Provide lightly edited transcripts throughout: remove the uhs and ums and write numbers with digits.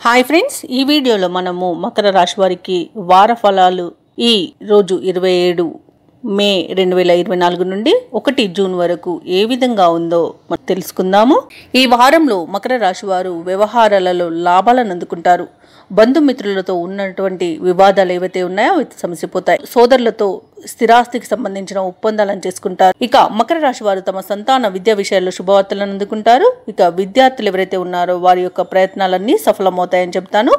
Hi friends, ఈ వీడియోలో మనము మకర రాశి వారికి వార ఫలాలు ఈ రోజు 27 మే 2024 నుండి 1 జూన్ వరకు ఏ విధంగా ఉందో మనం తెలుసుకుందాము. ఈ వారంలో మకర రాశి వారు వ్యవహారాలలో లాభాలను అందుకుంటారు. బంధుమిత్రులతో ఉన్నటువంటి వివాదాలు ఏవైతే ఉన్నాయో అవి సమసిపోతాయి. సోదరులతో స్థిరాస్తికి సంబంధించిన ఒప్పందాలను చేసుకుంటారు. ఇక మకర రాశి వారు తమ సంతాన విద్యా విషయాల్లో శుభవార్తలను అందుకుంటారు. ఇక విద్యార్థులు ఎవరైతే ఉన్నారో వారి యొక్క ప్రయత్నాలన్నీ సఫలమవుతాయని చెప్తాను.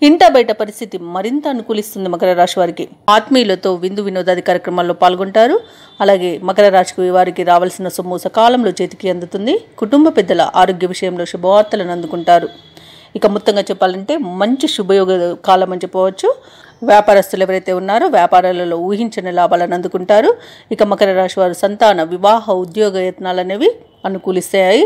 ఇంట బయట పరిస్థితి మరింత అనుకూలిస్తుంది. మకర రాశి వారికి ఆత్మీయులతో విందు వినోదాది కార్యక్రమాల్లో పాల్గొంటారు. అలాగే మకర రాశి వారికి రావాల్సిన సొమ్ము సకాలంలో చేతికి అందుతుంది. కుటుంబ పెద్దల ఆరోగ్య విషయంలో శుభవార్తలను అందుకుంటారు. ఇక మొత్తంగా చెప్పాలంటే మంచి శుభయోగ కాలం అని చెప్పవచ్చు. వ్యాపారస్తులు ఎవరైతే ఉన్నారో వ్యాపారాలలో ఊహించని లాభాలను అందుకుంటారు. ఇక మకర రాశి వారు సంతాన వివాహ ఉద్యోగ యత్నాలు అనేవి అనుకూలిస్తాయి.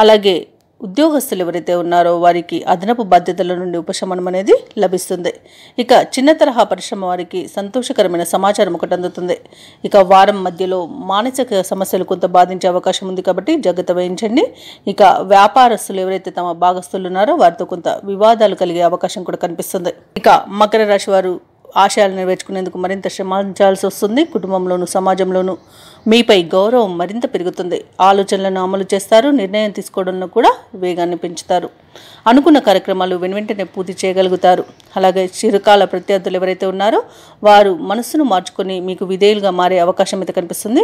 అలాగే ఉద్యోగస్తులు ఎవరైతే ఉన్నారో వారికి అదనపు బాధ్యతల నుండి ఉపశమనం అనేది లభిస్తుంది. ఇక చిన్న తరహా పరిశ్రమ వారికి సంతోషకరమైన సమాచారం ఒకటి అందుతుంది. ఇక వారం మధ్యలో మానసిక సమస్యలు కొంత బాధించే అవకాశం ఉంది కాబట్టి జాగ్రత్త వహించండి. ఇక వ్యాపారస్తులు ఎవరైతే తమ భాగస్తులు ఉన్నారో వారితో కొంత వివాదాలు కలిగే అవకాశం కూడా కనిపిస్తుంది. ఇక మకర రాశి వారు ఆశయాలు నెరవేర్చుకునేందుకు మరింత శ్రమించాల్సి వస్తుంది. కుటుంబంలోను సమాజంలోనూ మీపై గౌరవం మరింత పెరుగుతుంది. ఆలోచనలను అమలు చేస్తారు. నిర్ణయం తీసుకోవడంలో కూడా వేగాన్ని పెంచుతారు. అనుకున్న కార్యక్రమాలు వెంటనే పూర్తి చేయగలుగుతారు. అలాగే చిరకాల ప్రత్యర్థులు ఎవరైతే ఉన్నారో వారు మనస్సును మార్చుకొని మీకు విధేయులుగా మారే అవకాశం అయితే కనిపిస్తుంది.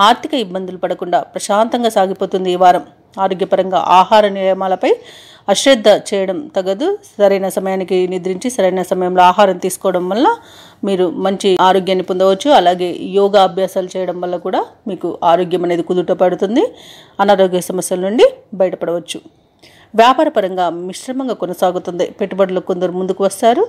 ఆర్థిక ఇబ్బందులు పడకుండా ప్రశాంతంగా సాగిపోతుంది ఈ వారం. ఆరోగ్యపరంగా ఆహార నియమాలపై అశ్రద్ధ చేయడం తగదు. సరైన సమయానికి నిద్రించి సరైన సమయంలో ఆహారం తీసుకోవడం వల్ల మీరు మంచి ఆరోగ్యాన్ని పొందవచ్చు. అలాగే యోగా అభ్యాసాలు చేయడం వల్ల కూడా మీకు ఆరోగ్యం అనేది కుదుట పడుతుంది. అనారోగ్య సమస్యల నుండి బయటపడవచ్చు. వ్యాపారపరంగా మిశ్రమంగా కొనసాగుతుంది. పెట్టుబడులు కొందరు ముందుకు వస్తారు.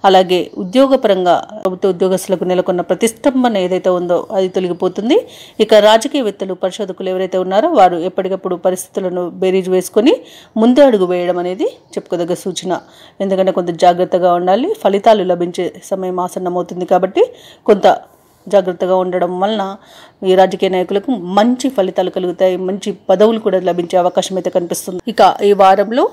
అలాగే ఉద్యోగపరంగా ప్రభుత్వ ఉద్యోగస్తులకు నెలకొన్న ప్రతిష్టంభన ఏదైతే ఉందో అది తొలగిపోతుంది. ఇక రాజకీయవేత్తలు పరిశోధకులు ఎవరైతే ఉన్నారో వారు ఎప్పటికప్పుడు పరిస్థితులను బేరీజు వేసుకొని ముందు అడుగు వేయడం అనేది చెప్పుకోదగ్గ సూచన. ఎందుకంటే కొంత జాగ్రత్తగా ఉండాలి. ఫలితాలు లభించే సమయం ఆసన్నమవుతుంది కాబట్టి కొంత జాగ్రత్తగా ఉండడం వలన ఈ రాజకీయ నాయకులకు మంచి ఫలితాలు కలుగుతాయి. మంచి పదవులు కూడా లభించే అవకాశం అయితే కనిపిస్తుంది. ఇక ఈ వారంలో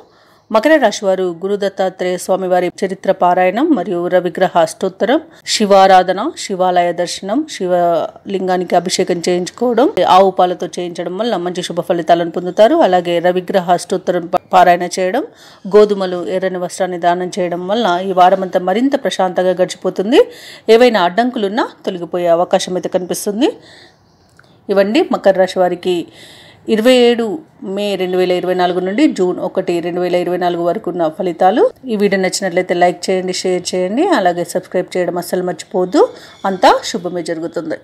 మకర రాశి వారు గురు దత్తాత్రేయ స్వామి వారి చరిత్ర పారాయణం మరియు రవిగ్రహ అష్టోత్తరం, శివారాధన, శివాలయ దర్శనం, శివలింగానికి అభిషేకం చేయించుకోవడం, ఆవు పాలతో చేయించడం వల్ల మంచి శుభ ఫలితాలను పొందుతారు. అలాగే రవిగ్రహ అష్టోత్తరం పారాయణ చేయడం, గోధుమలు, ఎర్రని వస్త్రాన్ని దానం చేయడం వల్ల ఈ వారమంతా మరింత ప్రశాంతంగా గడిచిపోతుంది. ఏవైనా అడ్డంకులున్నా తొలగిపోయే అవకాశం అయితే కనిపిస్తుంది. ఇవండి మకర రాశి వారికి 27 మే 2024 నుండి జూన్ 1, 2024 వరకు ఉన్న ఫలితాలు. ఈ వీడియో నచ్చినట్లయితే లైక్ చేయండి, షేర్ చేయండి. అలాగే సబ్స్క్రైబ్ చేయడం అస్సలు మర్చిపోవద్దు. అంతా శుభమే జరుగుతుంది.